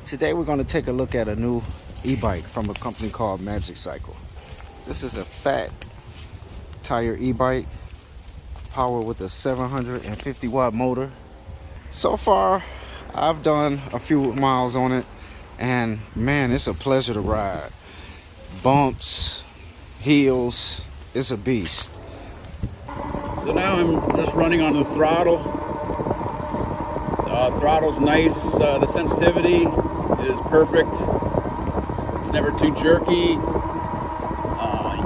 Today we're going to take a look at a new e-bike from a company called Magicycle. This is a fat tire e-bike powered with a 750 watt motor. So far I've done a few miles on it, and man, it's a pleasure to ride. Bumps, hills, it's a beast. So now I'm just running on the throttle. Throttle's nice, the sensitivity is perfect. It's never too jerky. You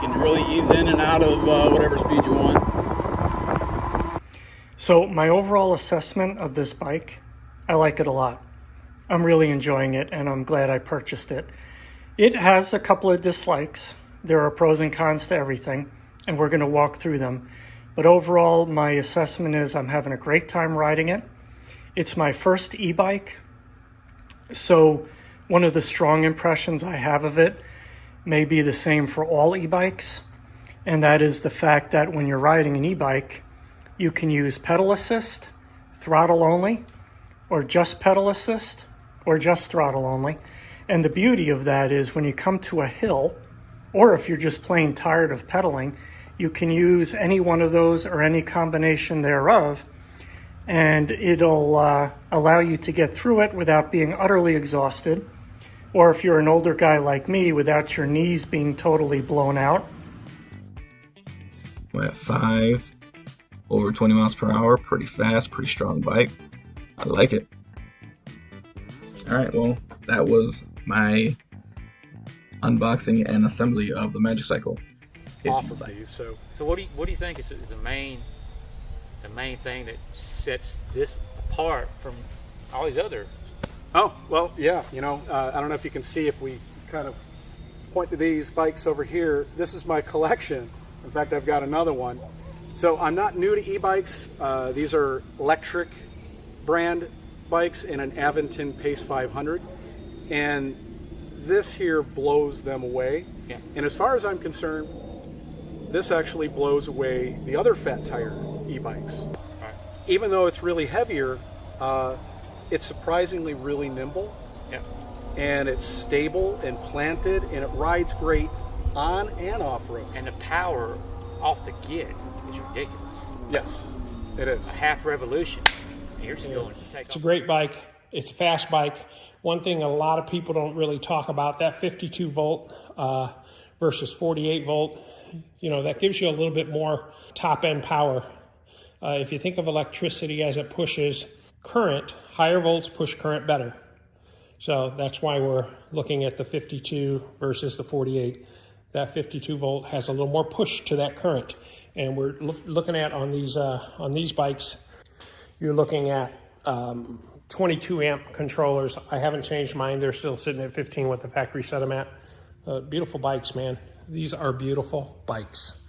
can really ease in and out of whatever speed you want. So my overall assessment of this bike, I like it a lot. I'm really enjoying it, and I'm glad I purchased it. It has a couple of dislikes. There are pros and cons to everything, and we're going to walk through them. But overall, my assessment is I'm having a great time riding it. It's my first e-bike, so one of the strong impressions I have of it may be the same for all e-bikes, and that is the fact that when you're riding an e-bike, you can use pedal assist, throttle only, or just pedal assist, or just throttle only. And the beauty of that is when you come to a hill, or if you're just plain tired of pedaling, you can use any one of those or any combination thereof, and it'll allow you to get through it without being utterly exhausted, or if you're an older guy like me, without your knees being totally blown out. I'm at 5 over 20 miles per hour, pretty fast, pretty strong bike. I like it. All right, well, that was my unboxing and assembly of the Magicycle. Off of these. So what do you think is the main thing that sets this apart from all these other? oh well, yeah, you know, I don't know if you can see, if we kind of point to these bikes over here, this is my collection. In fact, I've got another one. So I'm not new to e-bikes. These are electric brand bikes in an Aventon Pace 500, and this here blows them away. Yeah. And as far as I'm concerned, this actually blows away the other fat tire e-bikes. Right. Even though it's really heavier, it's surprisingly really nimble. Yeah. And it's stable and planted, and it rides great on and off road. And the power off the git is ridiculous. Yes, it is. A half revolution. And you're just going to take It's a off. great bike. It's a fast bike. One thing a lot of people don't really talk about, that 52 volt versus 48 volt, you know, that gives you a little bit more top end power. If you think of electricity as it pushes current, higher volts push current better. So that's why we're looking at the 52 versus the 48. That 52 volt has a little more push to that current. And we're looking at on these bikes, you're looking at 22 amp controllers. I haven't changed mine. They're still sitting at 15 with the factory set them at. Beautiful bikes, man. These are beautiful bikes.